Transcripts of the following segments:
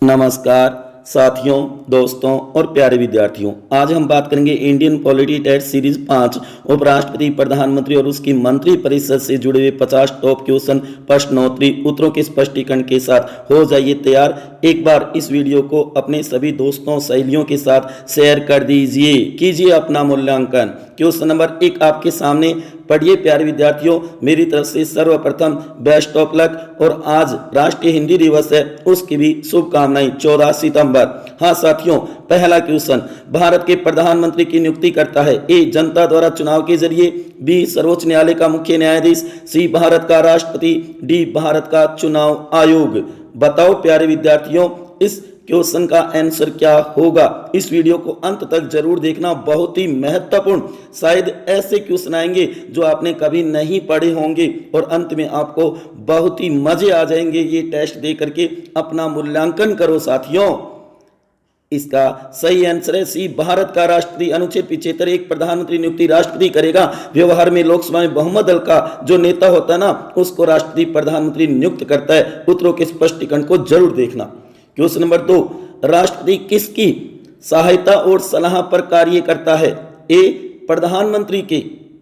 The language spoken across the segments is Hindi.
नमस्कार साथियों, दोस्तों और प्यारे विद्यार्थियों। आज हम बात करेंगे इंडियन पॉलिटी टेस्ट सीरीज 5 उपराष्ट्रपति, प्रधानमंत्री और उसकी मंत्री परिषद से जुड़े हुए 50 टॉप क्वेश्चन प्रश्नोत्तरी उत्तरों के स्पष्टीकरण के साथ हो जाइए तैयार। एक बार इस वीडियो को अपने सभी दोस्तों सहेलियों के साथ शेयर कर दीजिए, कीजिए अपना मूल्यांकन। क्वेश्चन नंबर 1 आपके सामने पढ़िए प्यारे विद्यार्थियों। मेरी तरफ से सर्वप्रथम बेस्ट ऑफ लक। और आज राष्ट्रीय हिंदी दिवस है, उसकी भी शुभकामनाएं। 14 सितंबर। हाँ साथियों, पहला क्वेश्चन, भारत के प्रधानमंत्री की नियुक्ति करता है ए जनता द्वारा चुनाव के जरिए, बी सर्वोच्च न्यायालय का मुख्य न्यायाधीश, सी भारत का राष्ट्रपति, डी भारत का चुनाव आयोग। बताओ प्यारे विद्यार्थियों, इस क्वेश्चन का आंसर क्या होगा। इस वीडियो को अंत तक जरूर देखना, बहुत ही महत्वपूर्ण। शायद ऐसे क्वेश्चन आएंगे जो आपने कभी नहीं पढ़े होंगे और अंत में आपको बहुत ही मजे आ जाएंगे। ये टेस्ट दे करके अपना मूल्यांकन करो साथियों। इसका सही आंसर है सी भारत का राष्ट्रपति। अनुच्छेद 75 एक प्रधानमंत्री नियुक्ति राष्ट्रपति करेगा। व्यवहार में लोकसभा में बहुमत दल का जो नेता होता है ना, उसको राष्ट्रपति प्रधानमंत्री नियुक्त करता है। उत्तरों के स्पष्टीकरण को जरूर देखना। क्वेश्चन नंबर 2, राष्ट्रपति किसकी सहायता और सलाह पर कार्य करता है। ए प्रधानमंत्री के,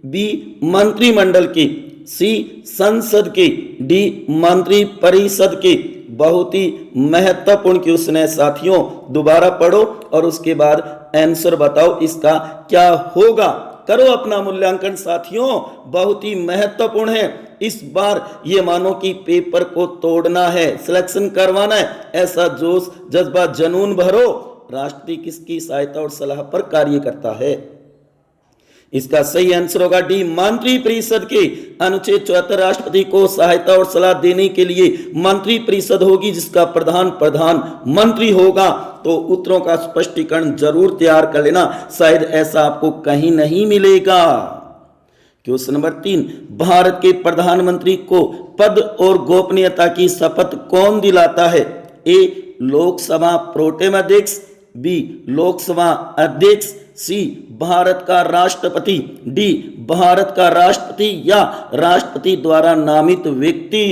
बी मंत्रिमंडल के, सी संसद के, डी मंत्री परिषद के। बहुत ही महत्वपूर्ण क्वेश्चन है साथियों, दोबारा पढ़ो और उसके बाद आंसर बताओ इसका क्या होगा। करो अपना मूल्यांकन साथियों, बहुत ही महत्वपूर्ण है। इस बार ये मानो कि पेपर को तोड़ना है, सिलेक्शन करवाना है। ऐसा जोश जज्बा जुनून भरो। राष्ट्रपति किसकी सहायता और सलाह पर कार्य करता है। इसका सही आंसर होगा डी मंत्री परिषद के। अनुच्छेद 74 राष्ट्रपति को सहायता और सलाह देने के लिए मंत्री परिषद होगी, जिसका प्रधान मंत्री होगा। तो उत्तरों का स्पष्टीकरण जरूर तैयार कर लेना, शायद ऐसा आपको कहीं नहीं मिलेगा। क्वेश्चन नंबर 3, भारत के प्रधानमंत्री को पद और गोपनीयता की शपथ कौन दिलाता है। ए लोकसभा प्रोटेम अध्यक्ष, बी लोकसभा अध्यक्ष, सी भारत का राष्ट्रपति, डी भारत का राष्ट्रपति या राष्ट्रपति द्वारा नामित व्यक्ति।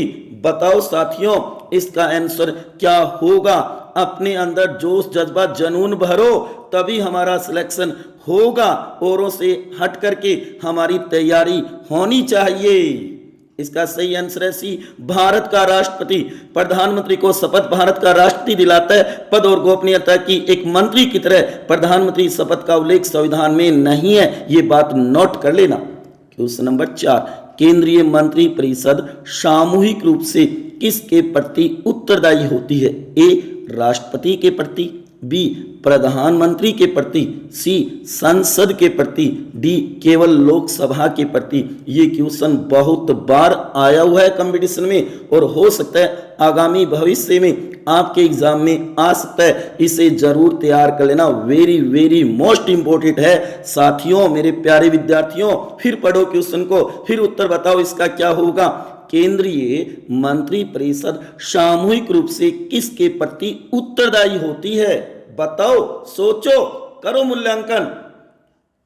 बताओ साथियों, इसका आंसर क्या होगा। अपने अंदर जोश जज्बा जुनून भरो, तभी हमारा सिलेक्शन होगा। औरों से हट करके हमारी तैयारी होनी चाहिए। इसका सही आंसर है सी भारत का राष्ट्रपति। प्रधानमंत्री को शपथ भारत का राष्ट्रपति दिलाता है। पद और गोपनीयता की एक मंत्री की तरह प्रधानमंत्री शपथ का उल्लेख संविधान में नहीं है, ये बात नोट कर लेना। क्वेश्चन नंबर 4, केंद्रीय मंत्री परिषद सामूहिक रूप से किसके प्रति उत्तरदायी होती है। ए राष्ट्रपति के प्रति, बी प्रधानमंत्री के प्रति, सी संसद के प्रति, डी केवल लोकसभा के प्रति। ये क्वेश्चन बहुत बार आया हुआ है कंपटीशन में और हो सकता है आगामी भविष्य में आपके एग्जाम में आ सकता है। इसे जरूर तैयार कर लेना, वेरी मोस्ट इंपोर्टेंट है साथियों। मेरे प्यारे विद्यार्थियों, फिर पढ़ो क्वेश्चन को, फिर उत्तर बताओ इसका क्या होगा। केंद्रीय मंत्री परिषद सामूहिक रूप से किसके प्रति उत्तरदायी होती है। बताओ, सोचो, करो मूल्यांकन।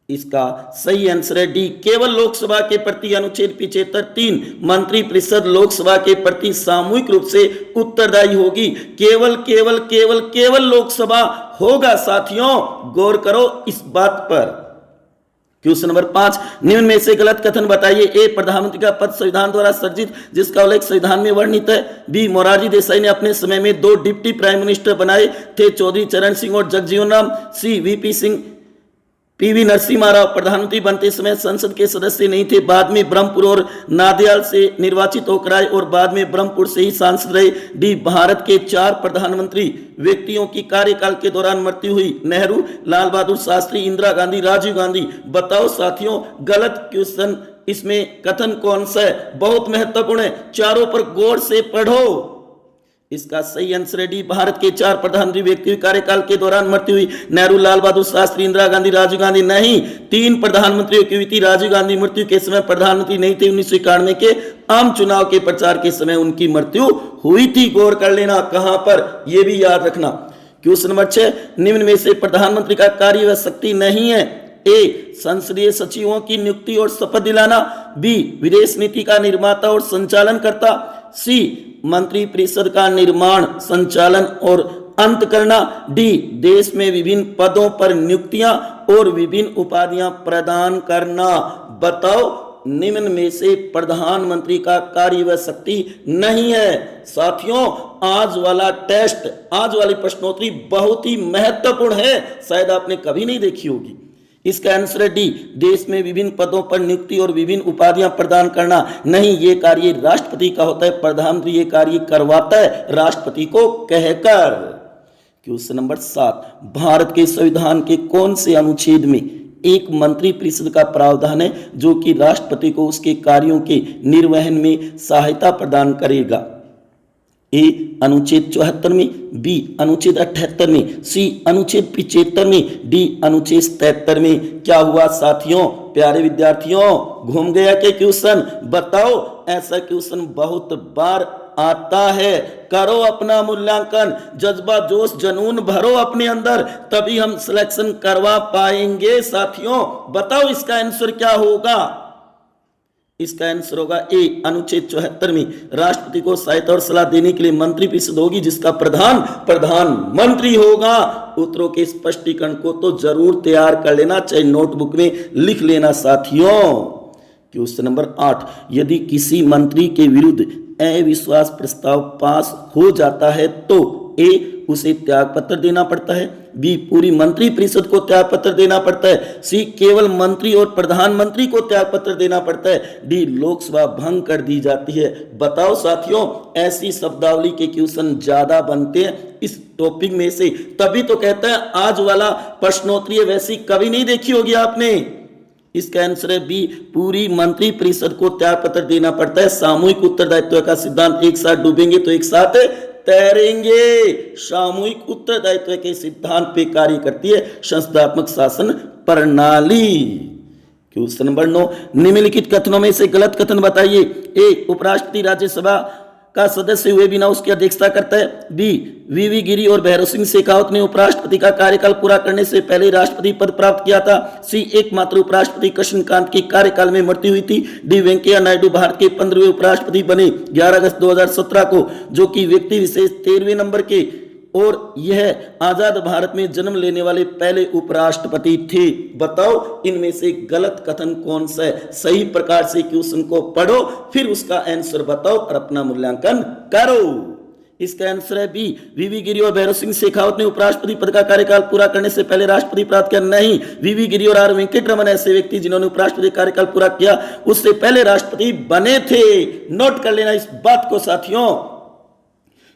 इसका सही आंसर है डी केवल लोकसभा के प्रति। अनुच्छेद 75 3 मंत्री परिषद लोकसभा के प्रति सामूहिक रूप से उत्तरदायी होगी। केवल लोकसभा होगा साथियों, गौर करो इस बात पर। क्वेश्चन नंबर 5, निम्न में से गलत कथन बताइए। ए प्रधानमंत्री का पद संविधान द्वारा सृजित जिसका उल्लेख संविधान में वर्णित है। बी मोरारजी देसाई ने अपने समय में 2 डिप्टी प्राइम मिनिस्टर बनाए थे, चौधरी चरण सिंह और जगजीवन राम। सी वीपी सिंह, पीवी नरसिम्हा राव प्रधानमंत्री बनते समय संसद के सदस्य नहीं थे, बाद में ब्रह्मपुर और नादियाल से निर्वाचित होकर आए और बाद में ब्रह्मपुर से ही सांसद रहे। डी भारत के 4 प्रधानमंत्री व्यक्तियों की कार्यकाल के दौरान मृत्यु हुई। नेहरू, लाल बहादुर शास्त्री, इंदिरा गांधी, राजीव गांधी। बताओ साथियों, गलत क्वेश्चन इसमें कथन कौन सा है, बहुत महत्वपूर्ण है, चारों पर गौर से पढ़ो। इसका सही आंसर है डी भारत के 4 प्रधानमंत्री व्यक्ति कार्यकाल के दौरान मृत्यु हुई। नेहरू, लाल बहादुर शास्त्री, इंदिरा गांधी, राजीव गांधी नहीं, 3 प्रधानमंत्रियों की हुई थी। राजीव गांधी मृत्यु के समय प्रधानमंत्री नहीं थे। 1991 के आम चुनाव के प्रचार के समय उनकी मृत्यु हुई थी। गौर कर लेना कहां पर, यह भी याद रखना। क्वेश्चन नंबर 6, निम्न में से प्रधानमंत्री का कार्य व शक्ति नहीं है। ए संसदीय सचिवों की नियुक्ति और शपथ दिलाना, बी विदेश नीति का निर्माता और संचालन करता, सी मंत्री परिषद का निर्माण, संचालन और अंत करना, डी देश में विभिन्न पदों पर नियुक्तियां और विभिन्न उपाधियां प्रदान करना। बताओ निम्न में से प्रधानमंत्री का कार्य व शक्ति नहीं है। साथियों, आज वाला टेस्ट, आज वाली प्रश्नोत्तरी बहुत ही महत्वपूर्ण है, शायद आपने कभी नहीं देखी होगी। इसका आंसर है डी, देश में विभिन्न पदों पर नियुक्ति और विभिन्न उपाधियां प्रदान करना। नहीं, ये कार्य राष्ट्रपति का होता है, प्रधानमंत्री ये कार्य करवाता है राष्ट्रपति को कहकर। क्वेश्चन नंबर 7, भारत के संविधान के कौन से अनुच्छेद में एक मंत्री परिषद का प्रावधान है जो कि राष्ट्रपति को उसके कार्यों के निर्वहन में सहायता प्रदान करेगा? ए अनुच्छेद 74 में, बी अनुच्छेद 78 में, सी अनुच्छेद 75 में, डी अनुच्छेद 73 में। क्या हुआ साथियों, प्यारे विद्यार्थियों, घूम गया क्या क्वेश्चन? बताओ, ऐसा क्वेश्चन बहुत बार आता है। करो अपना मूल्यांकन, जज्बा जोश जुनून भरो अपने अंदर, तभी हम सिलेक्शन करवा पाएंगे। साथियों बताओ इसका आंसर क्या होगा? इसका आंसर होगा ए अनुच्छेद 74 में राष्ट्रपति को सहायता और सलाह देने के लिए मंत्री परिषद होगी जिसका प्रधानमंत्री होगा। उत्तरों के स्पष्टीकरण को तो जरूर तैयार कर लेना, चाहे नोटबुक में लिख लेना साथियों। क्वेश्चन नंबर 8, यदि किसी मंत्री के विरुद्ध अविश्वास प्रस्ताव पास हो जाता है तो ए उसे त्यागपत्र देना पड़ता है, बी पूरी मंत्री परिषद को त्यागपत्र देना पड़ता है, सी केवल मंत्री और प्रधानमंत्री को त्यागपत्र देना पड़ता है, डी लोकसभा भंग कर दी जाती है। बताओ साथियों, ऐसी शब्दावली के क्वेश्चन ज्यादा बनते हैं इस टॉपिक में से, तभी तो कहते हैं आज वाला प्रश्नोत्तरी वैसी कभी नहीं देखी होगी आपने। इसका आंसर है बी, पूरी मंत्री परिषद को त्यागपत्र देना पड़ता है। सामूहिक उत्तरदायित्व का सिद्धांत, एक साथ डूबेंगे तो एक साथ तैरेंगे। सामूहिक उत्तरदायित्व के सिद्धांत पे कार्य करती है संस्थात्मक शासन प्रणाली। क्वेश्चन नंबर 9, निम्नलिखित कथनों में से गलत कथन बताइए। ए उपराष्ट्रपति राज्यसभा का सदस्य हुए बिना उसकी अध्यक्षता करता है, बी वीवी गिरी और भैरव सिंह शेखावत ने उपराष्ट्रपति का कार्यकाल पूरा करने से पहले राष्ट्रपति पद प्राप्त किया था, सी एकमात्र उपराष्ट्रपति कृष्णकांत की कार्यकाल में मृत्यु हुई थी, डी वेंकैया नायडू भारत के 15वें उपराष्ट्रपति बने 11 अगस्त 2017 को, जो कि व्यक्ति विशेष 13वें नंबर के, और यह आजाद भारत में जन्म लेने वाले पहले उपराष्ट्रपति थे। बताओ इनमें से गलत कथन कौन सा है? सही प्रकार से क्वेश्चन को पढ़ो, फिर उसका आंसर बताओ और अपना मूल्यांकन करो। इसका आंसर है बी, वीवी गिरी और भैरव सिंह शेखावत ने उपराष्ट्रपति पद का कार्यकाल पूरा करने से पहले राष्ट्रपति प्राप्त किया। नहीं, वीवी गिरी और आर वेंकटरमन ऐसे व्यक्ति जिन्होंने उपराष्ट्रपति कार्यकाल पूरा किया उससे पहले राष्ट्रपति बने थे। नोट कर लेना इस बात को साथियों।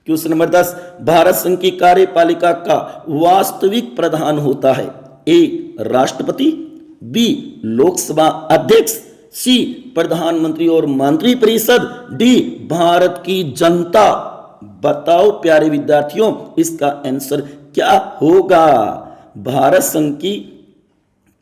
क्वेश्चन नंबर 10, भारत संघ की कार्यपालिका का वास्तविक प्रधान होता है? ए राष्ट्रपति, बी लोकसभा अध्यक्ष, सी प्रधानमंत्री और मंत्रिपरिषद, डी भारत की जनता। बताओ प्यारे विद्यार्थियों इसका आंसर क्या होगा? भारत संघ की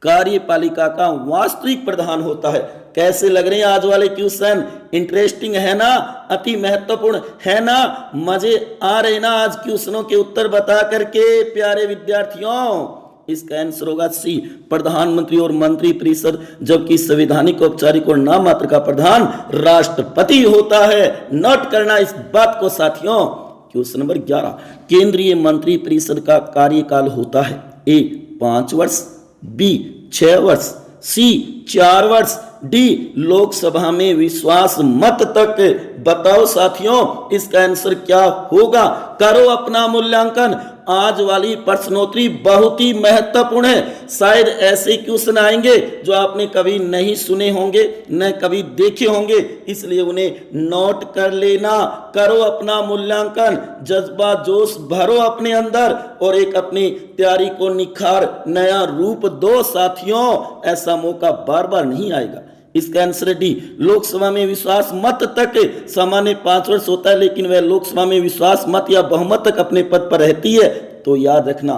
कार्यपालिका का वास्तविक प्रधान होता है। कैसे लग रहे हैं आज वाले क्वेश्चन? इंटरेस्टिंग है ना, अति महत्वपूर्ण है ना, मजे आ रहे ना आज क्वेश्चनों के उत्तर बता करके प्यारे विद्यार्थियों? इसका आंसर होगा सी, प्रधानमंत्री और मंत्री परिषद, जबकि संवैधानिक औपचारिक और नाम मात्र का प्रधान राष्ट्रपति होता है। नोट करना इस बात को साथियों। क्वेश्चन नंबर 11, केंद्रीय मंत्री परिषद का कार्यकाल होता है? ए 5 वर्ष, बी 6 वर्ष, सी 4 वर्ष, डी लोकसभा में विश्वास मत तक। बताओ साथियों इसका आंसर क्या होगा? करो अपना मूल्यांकन। आज वाली प्रश्नोत्तरी बहुत ही महत्वपूर्ण है। शायद ऐसे क्वेश्चन आएंगे जो आपने कभी नहीं सुने होंगे, न कभी देखे होंगे, इसलिए उन्हें नोट कर लेना। करो अपना मूल्यांकन, जज्बा जोश भरो अपने अंदर और एक अपनी तैयारी को निखार, नया रूप दो साथियों। ऐसा मौका बार बार नहीं आएगा। इसका आंसर है डी, लोकसभा में विश्वास मत तक। सामान्य 5 वर्ष होता है, लेकिन वह लोकसभा में विश्वास मत या बहुमत तक अपने पद पर रहती है, तो याद रखना।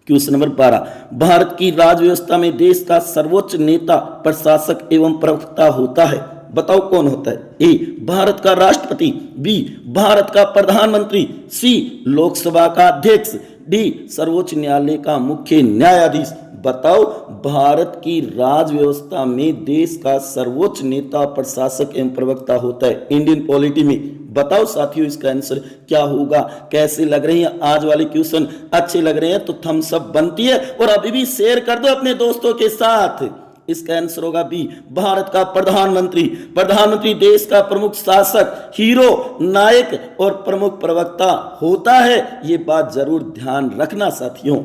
क्वेश्चन नंबर 12, भारत की राज व्यवस्था में देश का सर्वोच्च नेता प्रशासक एवं प्रवक्ता होता है। बताओ कौन होता है? ए भारत का राष्ट्रपति, बी भारत का प्रधानमंत्री, सी लोकसभा का अध्यक्ष, डी सर्वोच्च न्यायालय का मुख्य न्यायाधीश। बताओ भारत की राज व्यवस्था में देश का सर्वोच्च नेता प्रशासक एवं प्रवक्ता होता है। इंडियन पॉलिटी में बताओ साथियों इसका आंसर क्या होगा। कैसे लग रहे हैं आज वाले क्वेश्चन, अच्छे लग रहे हैं तो थम्स अप बनती है और अभी भी शेयर कर दो अपने दोस्तों के साथ। इसका आंसर होगा बी, भारत का प्रधानमंत्री। प्रधानमंत्री देश का प्रमुख शासक, हीरो, नायक और प्रमुख प्रवक्ता होता है। ये बात जरूर ध्यान रखना साथियों।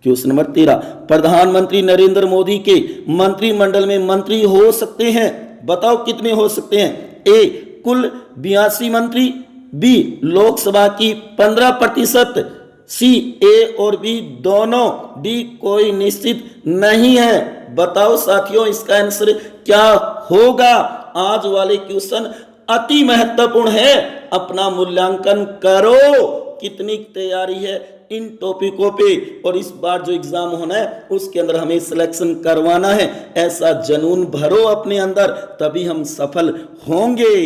क्वेश्चन नंबर 13, प्रधानमंत्री नरेंद्र मोदी के मंत्रिमंडल में मंत्री हो सकते हैं, बताओ कितने हो सकते हैं। ए कुल 82 मंत्री, बी लोकसभा की 15%, सी ए और बी दोनों, डी कोई निश्चित नहीं है। बताओ साथियों इसका आंसर क्या होगा। आज वाले क्वेश्चन अति महत्वपूर्ण है, अपना मूल्यांकन करो कितनी तैयारी है इन टॉपिकों पे। और इस बार जो एग्जाम होना है उसके अंदर हमें सिलेक्शन करवाना है, ऐसा जुनून भरो अपने अंदर, तभी हम सफल होंगे।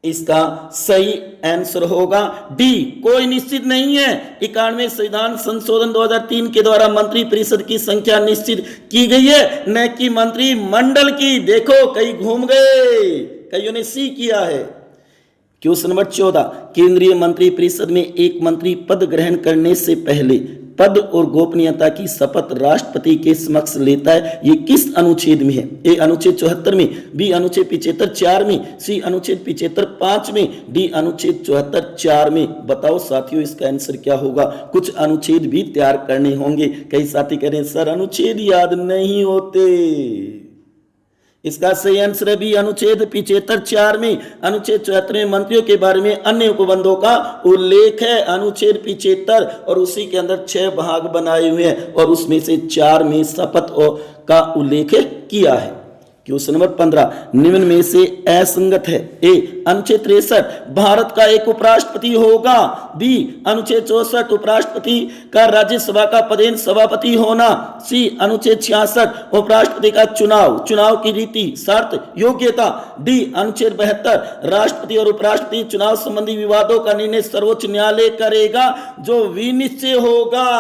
इसका सही आंसर होगा डी, कोई निश्चित नहीं है। 91वें संविधान संशोधन 2003 के द्वारा मंत्री परिषद की संख्या निश्चित की गई है, न कि मंत्रिमंडल की। देखो कई घूम गए, कईयों ने सी किया है। क्वेश्चन नंबर 14, केंद्रीय मंत्री परिषद में एक मंत्री पद ग्रहण करने से पहले पद और गोपनीयता की शपथ राष्ट्रपति के समक्ष लेता है। ये किस अनुच्छेद में है। ए अनुच्छेद 74 में, बी अनुच्छेद 75 4 में, सी अनुच्छेद 75 5 में, डी अनुच्छेद 74 4 में। बताओ साथियों इसका आंसर क्या होगा। कुछ अनुच्छेद भी तैयार करने होंगे। कई साथी कह रहे हैं सर अनुच्छेद याद नहीं होते। इसका सही आंसर है बी अनुच्छेद 75 4 में। अनुच्छेद 74 में मंत्रियों के बारे में अन्य उपबंधों का उल्लेख है, अनुच्छेद 75, और उसी के अंदर 6 भाग बनाए हुए हैं और उसमें से 4 में शपथ का उल्लेख किया है। क्वेश्चन नंबर 15, निम्न में से असंगत है। ए अनुच्छेद 63 भारत का एक उपराष्ट्रपति होगा, बी अनुच्छेद 64 उपराष्ट्रपति का राज्यसभा का पदेन सभापति होना, सी अनुच्छेद 66 उपराष्ट्रपति का चुनाव की रीति शर्त योग्यता, डी अनुच्छेद 72 राष्ट्रपति और उपराष्ट्रपति चुनाव संबंधी विवादों का निर्णय सर्वोच्च न्यायालय करेगा जो विनिश्चय होगा।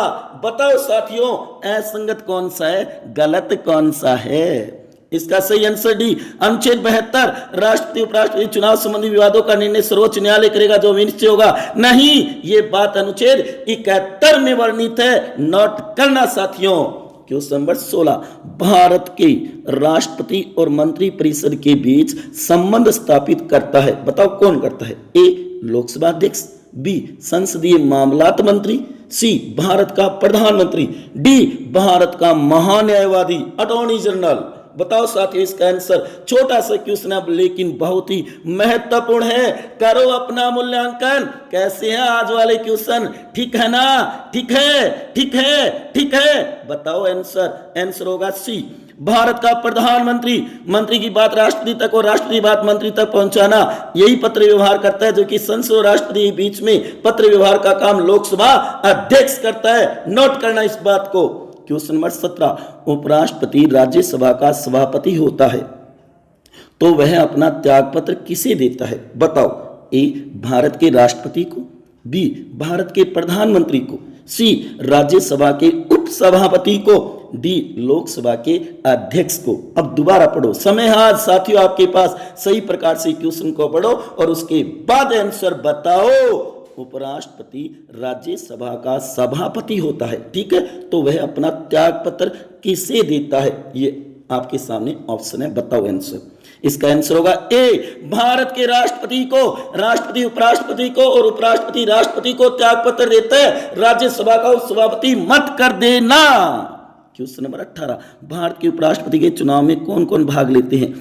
बताओ साथियों असंगत कौन सा है, गलत कौन सा है। इसका सही आंसर डी अनुच्छेद 72 राष्ट्रपति उपराष्ट्रपति चुनाव संबंधी विवादों का निर्णय सर्वोच्च न्यायालय करेगा जो विनिश्चय होगा। नहीं, ये बात अनुच्छेद 71 में वर्णित है, नोट करना साथियों। क्वेश्चन नंबर 16, भारत के राष्ट्रपति और मंत्री परिषद के बीच संबंध स्थापित करता है। बताओ कौन करता है। ए लोकसभा अध्यक्ष, बी संसदीय मामलात मंत्री, सी भारत का प्रधानमंत्री, डी भारत का महान्यायवादी अटॉर्नी जनरल। बताओ साथियों इसका आंसर। छोटा सा क्वेश्चन है लेकिन बहुत ही महत्वपूर्ण है, करो अपना मूल्यांकन। कैसे हैं आज वाले क्वेश्चन, ठीक है ना। ठीक है, ठीक है, ठीक है। बताओ आंसर होगा सी भारत का प्रधानमंत्री। मंत्री की बात राष्ट्रपति तक और राष्ट्रपति की बात मंत्री तक पहुंचाना, यही पत्र व्यवहार करता है, जो कि संसद और राष्ट्रपति के बीच में पत्र व्यवहार का काम लोकसभा अध्यक्ष करता है। नोट करना इस बात को। क्वेश्चन नंबर 17, उपराष्ट्रपति राज्यसभा का सभापति होता है तो वह अपना त्यागपत्र किसे देता है। बताओ। ए भारत के राष्ट्रपति को, बी भारत के प्रधानमंत्री को, सी राज्यसभा के उपसभापति को, डी लोकसभा के अध्यक्ष को। अब दोबारा पढ़ो, समय आज साथियों आपके पास, सही प्रकार से क्वेश्चन को पढ़ो और उसके बाद आंसर बताओ। उपराष्ट्रपति राज्यसभा का सभापति होता है, ठीक है, तो वह अपना त्यागपत्र किसे देता है, ये आपके सामने ऑप्शन है। बताओ आंसर। इसका आंसर होगा ए भारत के राष्ट्रपति को। राष्ट्रपति उपराष्ट्रपति को और उपराष्ट्रपति राष्ट्रपति को त्यागपत्र देता है, राज्यसभा का उपसभापति मत कर देना। क्वेश्चन नंबर 18, भारत के उपराष्ट्रपति के चुनाव में कौन कौन भाग लेते हैं।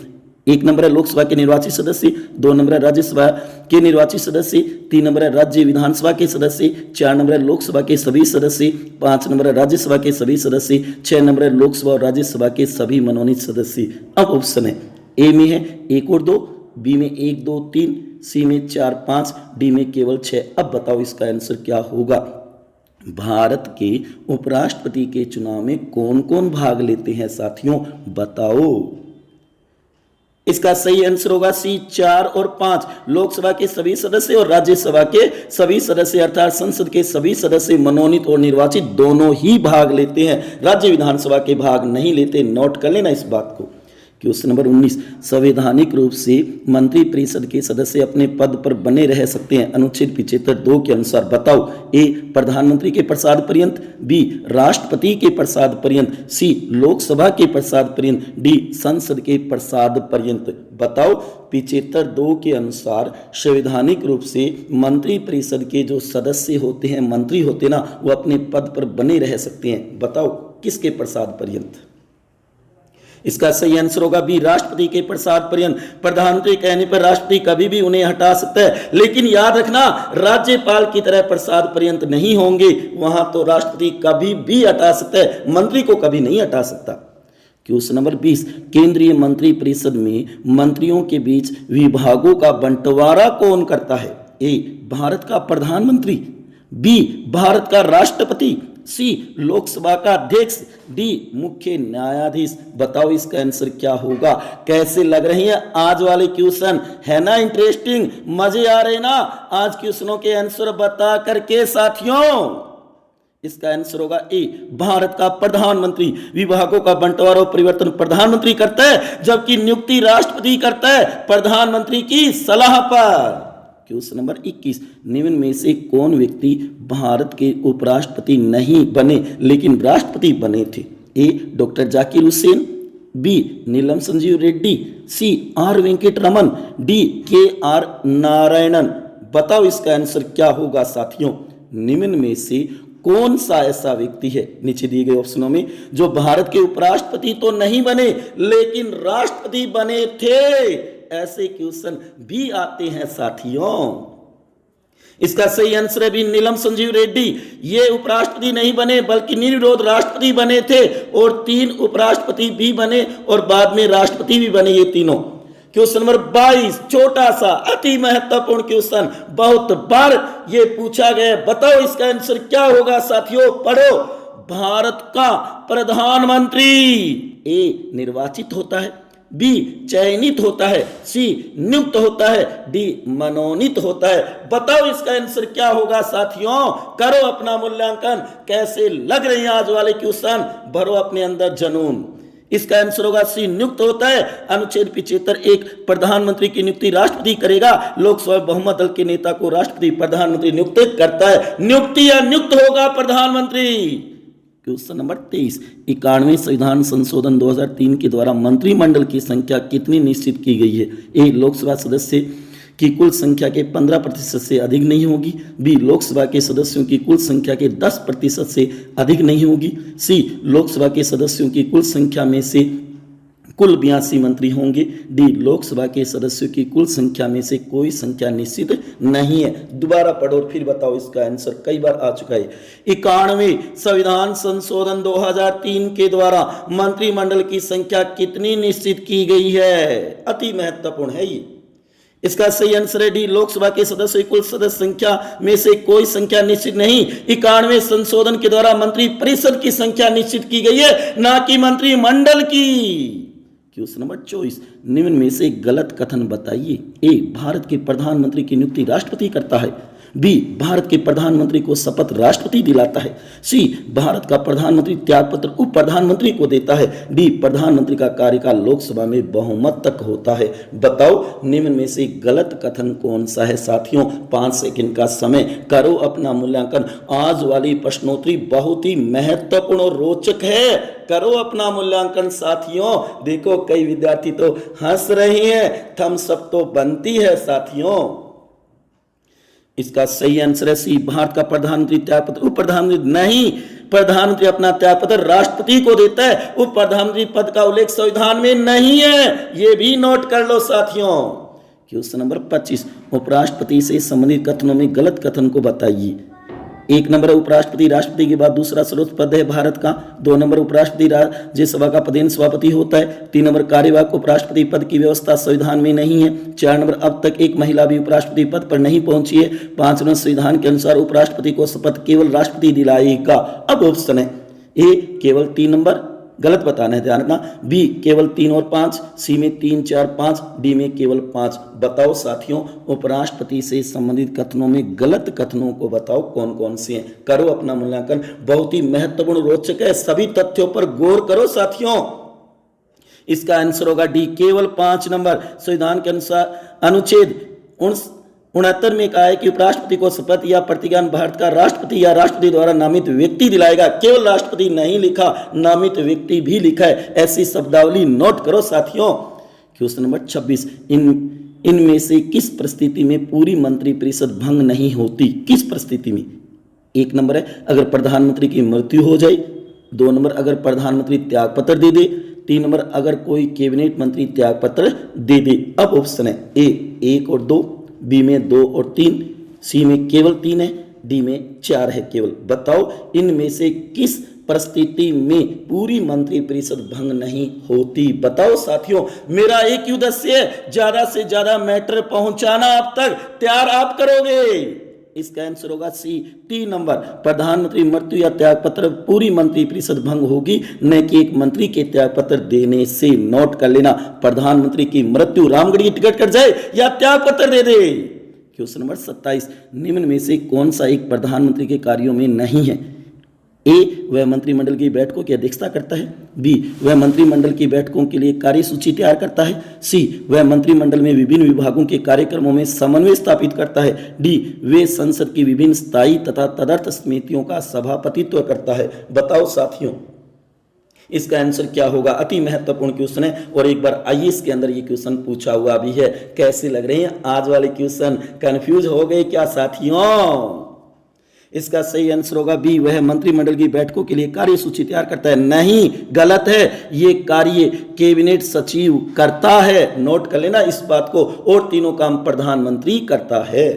1 नंबर है लोकसभा के निर्वाचित सदस्य, 2 नंबर है राज्यसभा के निर्वाचित सदस्य, 3 नंबर है राज्य विधानसभा के सदस्य, 4 नंबर है लोकसभा के सभी सदस्य, 5 नंबर है राज्यसभा के सभी सदस्य, 6 नंबर है लोकसभा और राज्यसभा के सभी मनोनीत सदस्य। अब ऑप्शन है, ए में है 1 और 2, बी में 1 2 3, सी में 4 5, डी में केवल 6। अब बताओ इसका आंसर क्या होगा। भारत के उपराष्ट्रपति के चुनाव में कौन कौन भाग लेते हैं साथियों, बताओ। इसका सही आंसर होगा सी 4 और 5, लोकसभा के सभी सदस्य और राज्यसभा के सभी सदस्य, अर्थात संसद के सभी सदस्य मनोनीत और निर्वाचित दोनों ही भाग लेते हैं, राज्य विधानसभा के भाग नहीं लेते। नोट कर लेना इस बात को। क्वेश्चन नंबर 19, संवैधानिक रूप से मंत्रिपरिषद के सदस्य अपने पद पर बने रह सकते हैं अनुच्छेद 75(2) के अनुसार। बताओ। ए, प्रधानमंत्री के प्रसाद पर्यंत, बी, राष्ट्रपति के प्रसाद पर्यंत, सी, लोकसभा के प्रसाद पर्यंत, डी, संसद के प्रसाद पर्यंत। बताओ। 75(2) के अनुसार संवैधानिक रूप से मंत्रिपरिषद के जो सदस्य होते हैं, मंत्री होते हैं ना, वो अपने पद पर बने रह सकते हैं। बताओ किसके प्रसाद पर्यंत? इसका सही आंसर होगा बी, राष्ट्रपति के प्रसाद पर्यंत। प्रधानमंत्री कहने पर राष्ट्रपति कभी भी उन्हें हटा सकता है, लेकिन याद रखना राज्यपाल की तरह प्रसाद पर्यंत नहीं होंगे। वहां तो राष्ट्रपति कभी भी हटा सकता है, मंत्री को कभी नहीं हटा सकता। क्वेश्चन नंबर 20, केंद्रीय मंत्रिपरिषद में मंत्रियों के बीच विभागों का बंटवारा कौन करता है? ए, भारत का प्रधानमंत्री, बी, भारत का राष्ट्रपति, सी, लोकसभा का अध्यक्ष, डी, मुख्य न्यायाधीश। बताओ इसका आंसर क्या होगा? कैसे लग रही है आज वाले क्वेश्चन? है ना इंटरेस्टिंग? मजे आ रहे ना आज क्वेश्चनों के आंसर बता करके साथियों? इसका आंसर होगा ए, भारत का प्रधानमंत्री। विभागों का बंटवारा और परिवर्तन प्रधानमंत्री करता है, जबकि नियुक्ति राष्ट्रपति करता है प्रधानमंत्री की सलाह पर। क्वेश्चन नंबर 21, निम्न में से कौन व्यक्ति भारत के उपराष्ट्रपति नहीं बने लेकिन राष्ट्रपति बने थे? A, doctor Zakir Hussain, B, Neelam Sanjiva Reddy, C, R Venkataraman, D, K R Narayanan. बताओ इसका आंसर क्या होगा साथियों? निम्न में से कौन सा ऐसा व्यक्ति है नीचे दिए गए ऑप्शनों में जो भारत के उपराष्ट्रपति तो नहीं बने लेकिन राष्ट्रपति बने थे? ऐसे क्वेश्चन भी आते हैं साथियों। इसका सही आंसर है भी, नीलम संजीव रेड्डी। ये उपराष्ट्रपति नहीं बने बल्कि निर्विरोध राष्ट्रपति बने थे, और 3 उपराष्ट्रपति भी बने और बाद में राष्ट्रपति भी बने, ये तीनों। क्वेश्चन नंबर 22, छोटा सा अति महत्वपूर्ण क्वेश्चन, बहुत बार ये पूछा गया। बताओ इसका आंसर क्या होगा साथियों? पढ़ो। भारत का प्रधानमंत्री ए, निर्वाचित होता है, बी, चयनित होता है, सी, नियुक्त होता है, डी, मनोनीत होता है। बताओ इसका आंसर क्या होगा साथियों? करो अपना मूल्यांकन। कैसे लग रहे हैं आज वाले क्वेश्चन? भरो अपने अंदर जुनून। इसका आंसर होगा सी, नियुक्त होता है। अनुच्छेद 75(1) प्रधानमंत्री की नियुक्ति राष्ट्रपति करेगा। लोकसभा बहुमत दल के नेता को राष्ट्रपति प्रधानमंत्री नियुक्त करता है। नियुक्ति या नियुक्त होगा प्रधानमंत्री। क्वेश्चन नंबर 23, 91वें संविधान संशोधन 2003 के द्वारा मंत्रिमंडल की संख्या कितनी निश्चित की गई है? ए, लोकसभा सदस्य की कुल संख्या के 15% से अधिक नहीं होगी, बी, लोकसभा के सदस्यों की कुल संख्या के 10% से अधिक नहीं होगी, सी, लोकसभा के सदस्यों की कुल संख्या में से कुल 82 मंत्री होंगे, डी, लोकसभा के सदस्यों की कुल संख्या में से कोई संख्या निश्चित नहीं है। दोबारा पढ़ो और फिर बताओ इसका आंसर। कई बार आ चुका है। 91वें संविधान संशोधन 2003 के द्वारा मंत्रिमंडल की संख्या कितनी निश्चित की गई है? अति महत्वपूर्ण है ये। इसका सही आंसर है डी, लोकसभा के सदस्यों की कुल सदस्य संख्या में से कोई संख्या निश्चित नहीं। 91वें संशोधन के द्वारा मंत्रिपरिषद की संख्या निश्चित की गई है, ना कि मंत्रिमंडल की। क्वेश्चन नंबर 24, निम्न में से गलत कथन बताइए। ए, भारत के प्रधानमंत्री की नियुक्ति राष्ट्रपति करता है, बी, भारत के प्रधानमंत्री को शपथ राष्ट्रपति दिलाता है, सी, भारत का प्रधानमंत्री त्यागपत्र उप प्रधानमंत्री को देता है, डी, प्रधानमंत्री का कार्यकाल लोकसभा में बहुमत तक होता है। बताओ निम्न में से गलत कथन कौन सा है साथियों? 5 सेकंड का समय, करो अपना मूल्यांकन। आज वाली प्रश्नोत्तरी बहुत ही महत्वपूर्ण और रोचक है। करो अपना मूल्यांकन साथियों। देखो कई विद्यार्थी तो हंस रहे हैं, थम्स अप तो बनती है साथियों। इसका सही आंसर है सी, भारत का प्रधानमंत्री त्यागपत्र उप प्रधानमंत्री नहीं, प्रधानमंत्री अपना त्यागपत्र राष्ट्रपति को देता है। उप प्रधानमंत्री पद का उल्लेख संविधान में नहीं है, यह भी नोट कर लो साथियों। क्वेश्चन नंबर 25, उपराष्ट्रपति से संबंधित कथनों में गलत कथन को बताइए। 1 नंबर उपराष्ट्रपति राष्ट्रपति के बाद दूसरा सर्वोच्च पद है भारत का। 2 नंबर उपराष्ट्रपति राज्यसभा का पदेन सभापति होता है। 3 नंबर कार्यवाहक उपराष्ट्रपति पद की व्यवस्था संविधान में नहीं है। 4 नंबर अब तक एक महिला भी उपराष्ट्रपति पद पर नहीं पहुंची है। 5 नंबर संविधान के अनुसार उपराष्ट्रपति को शपथ केवल राष्ट्रपति दिलाएगा। अब ऑप्शन है ए, केवल 3 नंबर, गलत बताना है, ध्यान रखना, बी, केवल 3 और 5, सी में 3, 4, 5, डी में केवल 5। बताओ साथियों उपराष्ट्रपति से संबंधित कथनों में गलत कथनों को बताओ कौन कौन से हैं। करो अपना मूल्यांकन। बहुत ही महत्वपूर्ण रोचक है, सभी तथ्यों पर गौर करो साथियों। इसका आंसर होगा डी, केवल 5 नंबर। संविधान के अनुसार अनुच्छेद 69 में कहा है कि उपराष्ट्रपति को शपथ या प्रतिज्ञान भारत का राष्ट्रपति या राष्ट्रपति द्वारा नामित व्यक्ति दिलाएगा। केवल राष्ट्रपति नहीं लिखा, नामित व्यक्ति भी लिखा है। ऐसी शब्दावली नोट करो साथियों। क्वेश्चन नंबर 26, इनमें से किस परिस्थिति में पूरी मंत्रिपरिषद भंग नहीं होती? किस परिस्थिति में? 1 नंबर है अगर प्रधानमंत्री की मृत्यु हो जाए, 2 नंबर अगर प्रधानमंत्री त्यागपत्र दे दे, 3 नंबर अगर कोई कैबिनेट मंत्री त्यागपत्र दे दे। अब ऑप्शन है ए 1 और 2, बी में 2 और 3, सी में केवल 3 है, डी में 4 है केवल। बताओ इनमें से किस परिस्थिति में पूरी मंत्रिपरिषद भंग नहीं होती? बताओ साथियों। मेरा एक ही उद्देश्य है, ज्यादा से ज्यादा मैटर पहुंचाना आप तक। तैयार आप करोगे? इसका आंसर होगा सी, 3 नंबर। प्रधानमंत्री मृत्यु या त्यागपत्र पूरी मंत्रिपरिषद भंग होगी, न कि एक मंत्री के त्यागपत्र देने से। नोट कर लेना, प्रधानमंत्री की मृत्यु, रामगढ़ की टिकट कट जाए या त्यागपत्र दे दे। क्वेश्चन नंबर 27, निम्न में से कौन सा एक प्रधानमंत्री के कार्यों में नहीं है? ए, वह मंत्रिमंडल की बैठकों की अध्यक्षता करता है, बी, वह मंत्रिमंडल की बैठकों के लिए कार्यसूची तैयार करता है, सी, वह मंत्रिमंडल में विभिन्न विभागों के कार्यक्रमों में समन्वय स्थापित करता है, डी, वे संसद की विभिन्न स्थायी तथा तदर्थ समितियों का सभापतित्व करता है। बताओ साथियों इसका आंसर क्या होगा? अति महत्वपूर्ण क्वेश्चन है और एक बार आईएएस के अंदर ये क्वेश्चन पूछा हुआ भी है। कैसे लग रहे हैं आज वाले क्वेश्चन? कंफ्यूज हो गए क्या साथियों? इसका सही आंसर होगा बी, वह मंत्रिमंडल की बैठकों के लिए कार्यसूची तैयार करता है। नहीं, गलत है, ये कार्य कैबिनेट सचिव करता है। नोट कर लेना इस बात को। और तीनों काम प्रधानमंत्री करता है।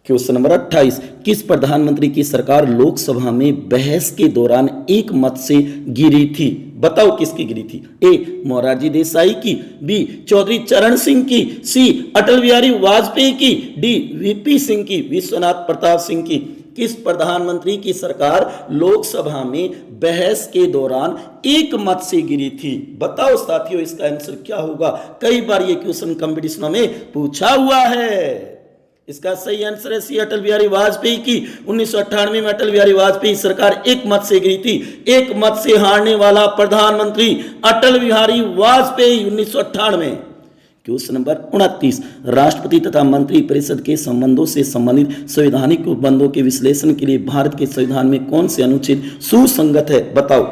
क्वेश्चन नंबर 28, किस प्रधानमंत्री की सरकार लोकसभा में बहस के दौरान एक मत से गिरी थी? बताओ किसकी गिरी थी? ए, मोरारजी देसाई की, बी, चौधरी चरण सिंह की, सी, अटल बिहारी वाजपेयी की, डी, वीपी सिंह की, विश्वनाथ प्रताप सिंह की। किस प्रधानमंत्री की सरकार लोकसभा में बहस के दौरान एक मत से गिरी थी? बताओ साथियों इसका आंसर क्या होगा? कई बार ये क्वेश्चन कंपटीशनों में पूछा हुआ है। इसका सही आंसर है सी, अटल बिहारी वाजपेयी की। 1998 में अटल बिहारी वाजपेयी सरकार एक मत से गिरी थी। एक मत से हारने वाला प्रधानमंत्री अटल बिहारी वाजपेयी 1998। क्वेश्चन नंबर 29, राष्ट्रपति तथा मंत्री परिषद के संबंधों से संबंधित संवैधानिक उपबंधों के विश्लेषण के लिए भारत के संविधान में कौन से अनुच्छेद सुसंगत है? बताओ।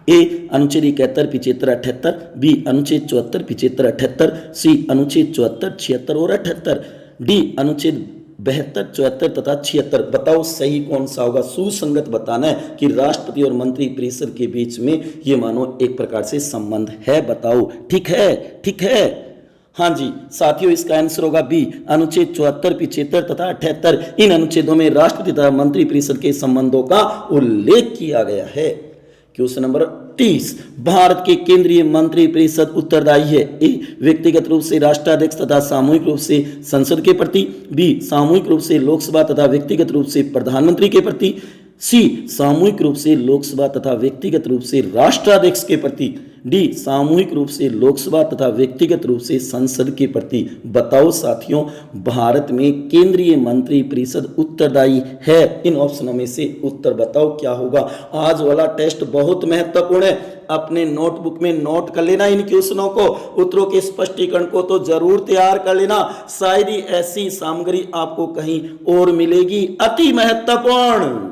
ए, अनुच्छेद 71, 75, 78, बी, अनुच्छेद 74, 75, 78, सी, अनुच्छेद 74, 76 और 78, डी, अनुच्छेद 72, 74 तथा 76। बताओ सही कौन सा होगा? सुसंगत बताना है कि राष्ट्रपति और मंत्री परिषद के बीच में ये मानो एक प्रकार से संबंध है। बताओ ठीक है? ठीक है, हाँ जी साथियों इसका आंसर होगा बी, अनुच्छेद 74, 75 तथा 78। इन अनुच्छेदों में राष्ट्रपति तथा मंत्री परिषद के संबंधों का उल्लेख किया गया है। क्वेश्चन नंबर 30, भारत के केंद्रीय मंत्री परिषद उत्तरदायी है? ए, व्यक्तिगत रूप से राष्ट्राध्यक्ष तथा सामूहिक रूप से संसद के प्रति, बी, सामूहिक रूप से लोकसभा तथा व्यक्तिगत रूप से प्रधानमंत्री के प्रति, सी, सामूहिक रूप से लोकसभा तथा व्यक्तिगत रूप से राष्ट्राध्यक्ष के प्रति, डी, सामूहिक रूप से लोकसभा तथा व्यक्तिगत रूप से संसद के प्रति। बताओ साथियों भारत में केंद्रीय मंत्री परिषद उत्तरदायी है? इन ऑप्शनों में से उत्तर बताओ क्या होगा? आज वाला टेस्ट बहुत महत्वपूर्ण है, अपने नोटबुक में नोट कर लेना इन क्वेश्चनों को। उत्तरों के स्पष्टीकरण को तो जरूर तैयार कर लेना, शायद ही ऐसी सामग्री आपको कहीं और मिलेगी। अति महत्वपूर्ण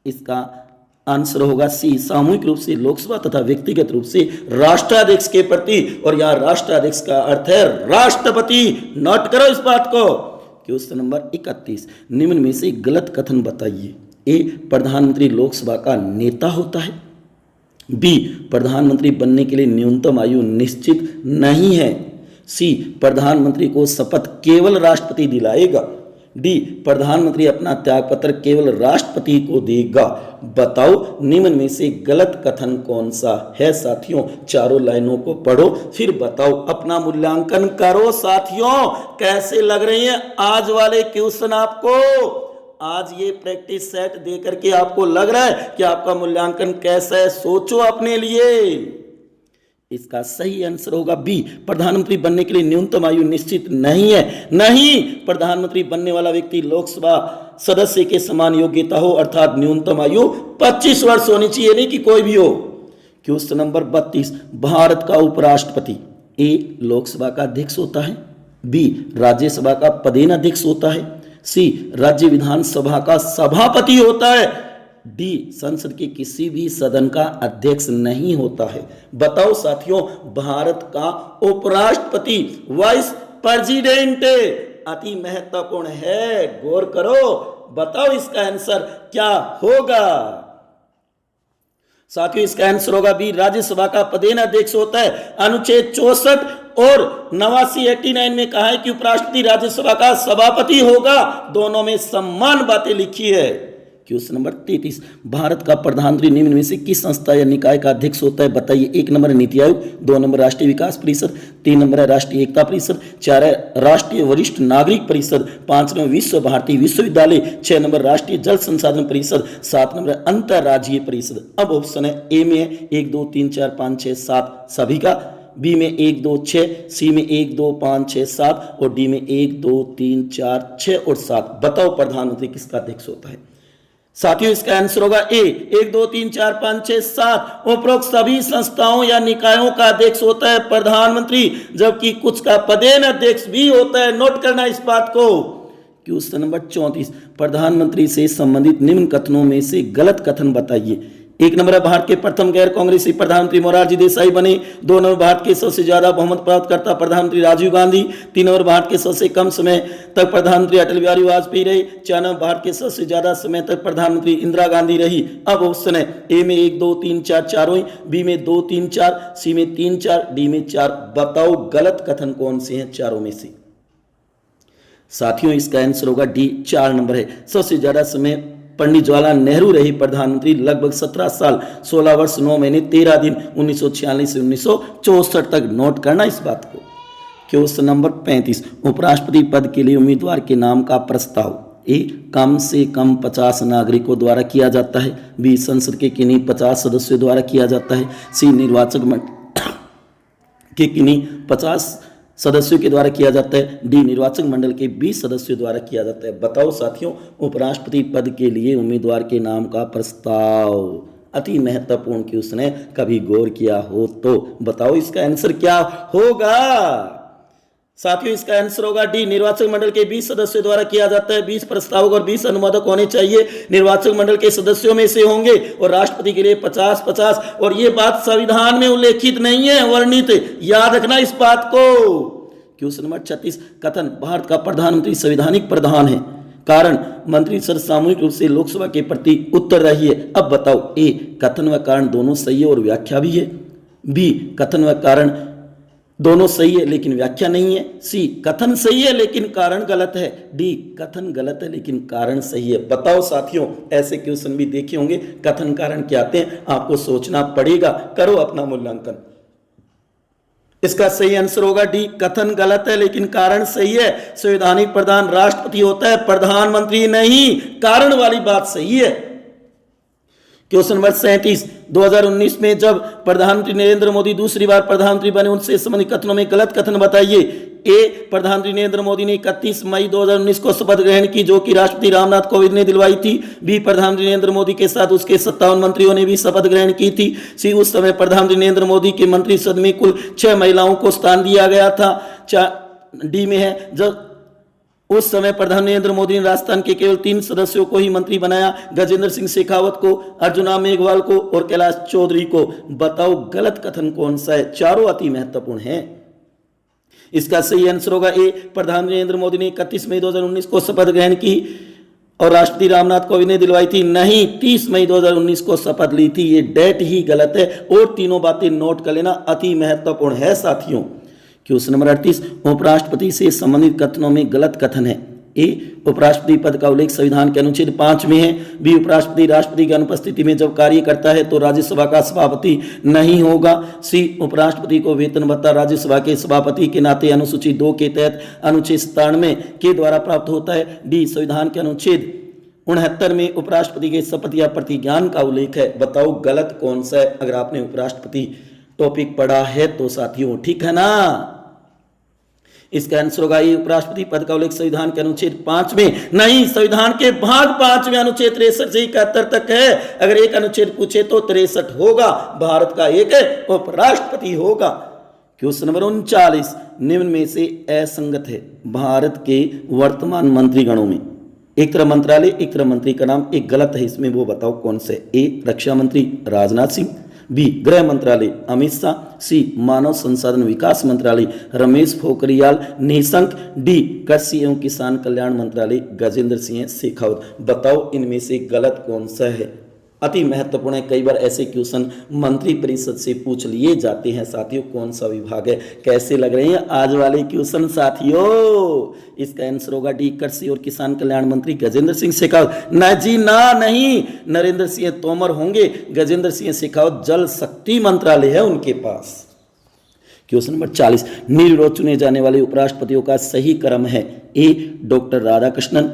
इसका आंसर होगा सी, सामूहिक रूप से लोकसभा तथा व्यक्तिगत रूप से राष्ट्राध्यक्ष के प्रति। और यहां राष्ट्राध्यक्ष का अर्थ है राष्ट्रपति। नोट करो इस बात को। क्वेश्चन नंबर 31, निम्न में से गलत कथन बताइए। ए, प्रधानमंत्री लोकसभा का नेता होता है, बी, प्रधानमंत्री बनने के लिए न्यूनतम आयु निश्चित नहीं है, सी, प्रधानमंत्री को शपथ केवल राष्ट्रपति दिलाएगा, डी, प्रधानमंत्री अपना त्यागपत्र केवल राष्ट्रपति को देगा। बताओ निम्न में से गलत कथन कौन सा है? साथियों चारों लाइनों को पढ़ो फिर बताओ, अपना मूल्यांकन करो। साथियों कैसे लग रही हैं आज वाले क्वेश्चन आपको? आज ये प्रैक्टिस सेट दे करके आपको लग रहा है कि आपका मूल्यांकन कैसा है? सोचो अपने लिए। इसका सही आंसर होगा बी, प्रधानमंत्री बनने के लिए न्यूनतम आयु निश्चित नहीं है। नहीं, प्रधानमंत्री बनने वाला व्यक्ति लोकसभा सदस्य के समान योग्यता हो, अर्थात न्यूनतम आयु 25 वर्ष होनी चाहिए, नहीं कि कोई भी हो। क्वेश्चन नंबर 32, भारत का उपराष्ट्रपति ए लोकसभा का अध्यक्ष होता है, बी राज्यसभा का पदेन अध्यक्ष होता है, सी राज्य विधानसभा का सभापति होता है, डी संसद के किसी भी सदन का अध्यक्ष नहीं होता है। बताओ साथियों, भारत का उपराष्ट्रपति वाइस प्रेसिडेंट अति महत्वपूर्ण है, गौर करो। बताओ इसका आंसर क्या होगा। साथियों इसका आंसर होगा बी राज्यसभा का पदेन अध्यक्ष होता है। अनुच्छेद 64 और 89 में कहा है कि उपराष्ट्रपति राज्यसभा का सभापति होगा, दोनों में समान बातें लिखी है। क्वेश्चन नंबर 33, भारत का प्रधानमंत्री निम्न में से किस संस्था या निकाय का अध्यक्ष होता है? बताइए। 1 नंबर नीति आयोग, 2 नंबर राष्ट्रीय विकास परिषद, 3 नंबर है राष्ट्रीय एकता परिषद, 4 है राष्ट्रीय वरिष्ठ नागरिक परिषद, 5 नंबर विश्व भारती विश्वविद्यालय, 6 नंबर राष्ट्रीय जल संसाधन परिषद, 7 नंबर अंतर्राज्यीय परिषद। अब ऑप्शन है ए में है 1 2 3 4 5 6 7 सभी का, बी में 1 2 6, सी में 1 2 5 6 7 और डी में 1 2 3 4 6 और 7। बताओ प्रधानमंत्री किसका अध्यक्ष होता है? साथियों इसका आंसर होगा ए 1 2 3 4 5 6 7। उपरोक्त सभी संस्थाओं या निकायों का अध्यक्ष होता है प्रधानमंत्री, जबकि कुछ का पदेन अध्यक्ष भी होता है। नोट करना इस बात को। क्वेश्चन नंबर 34, प्रधानमंत्री से संबंधित निम्न कथनों में से गलत कथन बताइए। 1 नंबर है भारत के प्रथम गैर कांग्रेसी प्रधानमंत्री मोरारजी देसाई बने, 2 नंबर भारत के सबसे ज्यादा बहुमत प्राप्त करता प्रधानमंत्री राजीव गांधी, 3 नंबर भारत के सबसे कम समय तक प्रधानमंत्री अटल बिहारी वाजपेयी रहे, 4 नंबर भारत के सबसे ज्यादा समय तक प्रधानमंत्री इंदिरा गांधी रही। अब ऑप्शन है ए में 1 2 3 4 चारों, बी में 2 3 4, सी में 3 4, डी में 4। बताओ गलत कथन कौन से हैं चारों में से? साथियों इसका आंसर होगा डी 4 नंबर है। सबसे ज्यादा समय पंडित जवाहरलाल नेहरू रही प्रधानमंत्री, लगभग 17 साल 16 वर्ष 9 महीने 13 दिन 1946 से 1964 तक। नोट करना इस बात को। क्वेश्चन नंबर 35, उपराष्ट्रपति पद के लिए उम्मीदवार के नाम का प्रस्ताव ए कम से कम 50 नागरिकों द्वारा किया जाता है, बी संसद के किन्हीं 50 सदस्यों द्वारा किया जाता है, सी निर्वाचक मंडल के किन्हीं 50 सदस्यों के द्वारा किया जाता है, डी निर्वाचक मंडल के 20 सदस्यों द्वारा किया जाता है। बताओ साथियों, उपराष्ट्रपति पद के लिए उम्मीदवार के नाम का प्रस्ताव अति महत्वपूर्ण क्वेश्चन है, कभी गौर किया हो तो बताओ इसका आंसर क्या होगा। साथियों इसका आंसर होगा डी निर्वाचक मंडल के 20 सदस्यों द्वारा किया जाता है। 20 प्रस्तावक और 20 अनुमोदक होने चाहिए, निर्वाचक मंडल के सदस्यों में से होंगे, और राष्ट्रपति के लिए 50-50। और ये बात संविधान में उल्लेखित नहीं है, वर्णित, याद रखना इस बात को। क्वेश्चन नंबर 36, कथन भारत का प्रधानमंत्री संवैधानिक प्रधान है, कारण मंत्रिसर सामूहिक रूप से लोकसभा के प्रति उत्तरदायी है। अब बताओ ए कथन व कारण दोनों सही है और व्याख्या भी है, बी कथन व कारण दोनों सही है लेकिन व्याख्या नहीं है, सी कथन सही है लेकिन कारण गलत है, डी कथन गलत है लेकिन कारण सही है। बताओ साथियों, ऐसे क्वेश्चन भी देखे होंगे, कथन कारण क्या आते हैं, आपको सोचना पड़ेगा, करो अपना मूल्यांकन। इसका सही आंसर होगा डी कथन गलत है लेकिन कारण सही है। संवैधानिक प्रधान राष्ट्रपति होता है, प्रधानमंत्री नहीं। कारण वाली बात सही है। क्वेश्चन नंबर 37, 2019 में जब प्रधानमंत्री नरेंद्र मोदी दूसरी बार प्रधानमंत्री बने, उनसे संबंधित कथनों में गलत कथन बताइए। ए प्रधानमंत्री नरेंद्र मोदी ने 31 मई 2019 को शपथ ग्रहण की, जो कि राष्ट्रपति रामनाथ कोविंद ने दिलवाई थी। बी प्रधानमंत्री नरेंद्र मोदी के साथ उसके 57 मंत्रियों ने भी शपथ ग्रहण की थी। सी उस समय प्रधानमंत्री नरेंद्र मोदी के मंत्रिसद में कुल 6 महिलाओं को स्थान दिया गया था। डी में है जब उस समय प्रधानमंत्री नरेंद्र मोदी ने राजस्थान के केवल 3 सदस्यों को ही मंत्री बनाया, गजेंद्र सिंह शेखावत को, अर्जुना मेघवाल को और कैलाश चौधरी को। बताओ गलत कथन कौन सा है, चारों अति महत्वपूर्ण हैं। इसका सही आंसर होगा ए प्रधानमंत्री नरेंद्र मोदी ने 31 मई 2019 को शपथ ग्रहण की और राष्ट्रपति रामनाथ कोविंद ने दिलवाई थी। नहीं, 30 मई 2019 को शपथ ली थी। ये डेट ही गलत है और तीनों बातें नोट कर लेना, अति महत्वपूर्ण है साथियों। क्वेश्चन नंबर 38, उपराष्ट्रपति से संबंधित कथनों में गलत कथन है। ए उपराष्ट्रपति पद का उल्लेख संविधान के अनुच्छेद 5 में है। बी उपराष्ट्रपति राष्ट्रपति की अनुपस्थिति में जब कार्य करता है तो राज्यसभा का सभापति नहीं होगा। सी उपराष्ट्रपति को वेतन भत्ता राज्यसभा के सभापति के नाते अनुसूची 2 के तहत अनुच्छेद 97 के द्वारा प्राप्त होता है। डी संविधान के अनुच्छेद 69 में उपराष्ट्रपति के शपथ या प्रतिज्ञान का उल्लेख है। बताओ गलत कौन सा है, अगर आपने उपराष्ट्रपति टॉपिक पढ़ा है तो साथियों, ठीक है ना। इसका आंसर होगा ये, उपराष्ट्रपति पद का उल्लेख संविधान के अनुच्छेद 5 में नहीं, संविधान के भाग 5 में अनुच्छेद 63 से 71 तक है। अगर एक अनुच्छेद पूछे तो 63 होगा। भारत का एक उपराष्ट्रपति होगा। क्वेश्चन नंबर 39, निम्न में से असंगत है भारत के वर्तमान मंत्रीगणों में। एक तरफ मंत्रालय, एक तरफ मंत्री का नाम एक गलत है, इसमें वो बताओ कौन से। ए रक्षा मंत्री राजनाथ सिंह, बी गृह मंत्रालय अमित शाह, सी मानव संसाधन विकास मंत्रालय रमेश पोखरियाल निशंक, डी कृषि एवं किसान कल्याण मंत्रालय गजेंद्र सिंह शेखावत। बताओ इनमें से गलत कौन सा है। अति महत्वपूर्ण है, कई बार ऐसे क्वेश्चन मंत्री परिषद से पूछ लिए जाते हैं साथियों। कौन सा विभाग है, कैसे लग रहे हैं आज वाले क्वेश्चन साथियों। इसका आंसर होगा डी कृषि और किसान कल्याण मंत्री गजेंद्र सिंह शेखावत। न जी ना, नहीं, नरेंद्र सिंह तोमर होंगे। गजेंद्र सिंह शेखावत जल शक्ति मंत्रालय है उनके पास। क्वेश्चन नंबर 40, निर्विरोध चुने जाने वाले उपराष्ट्रपतियों का सही क्रम है। A doctor Radhakrishnan,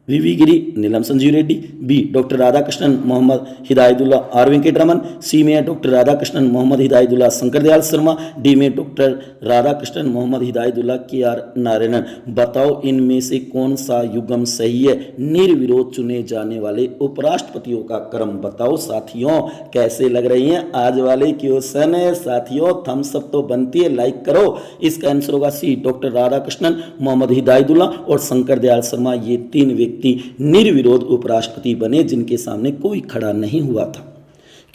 V V Giri, Neelam Sanjiva Reddy, B doctor Radhakrishnan Mohammad Hidayatullah R Venkataraman, C में डॉक्टर राधाकृष्णन मोहम्मद हिदायतुल्ला शंकर दयाल शर्मा, डी में doctor Radhakrishnan Mohammad Hidayatullah K R Narayanan. बताओ इनमें से कौन सा युग्म सही है। निर्विरोध चुने जाने वाले उपराष्ट्रपतियों का क्रम बताओ साथियों। कैसे लग रही हैं आज वाले क्वेश्चन है साथियों। थम्स अप तो बनती है, लाइक करो। इसका आंसर होगा सी डॉक्टर राधाकृष्णन मोहम्मद हिदायतुल्ला और शंकर दयाल शर्मा। ये तीन व्यक्ति निर्विरोध उपराष्ट्रपति बने जिनके सामने कोई खड़ा नहीं हुआ था।